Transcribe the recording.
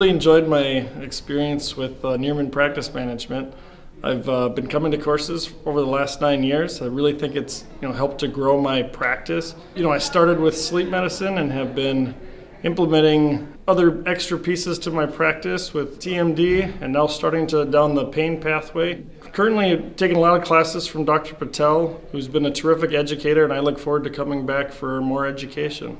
Really enjoyed my experience with Nearman Practice Management. I've been coming to courses over the last 9 years. I really think it's helped to grow my practice. I started with sleep medicine and have been implementing other extra pieces to my practice with TMD and now starting to down the pain pathway. Currently taking a lot of classes from Dr. Patel, who's been a terrific educator, and I look forward to coming back for more education.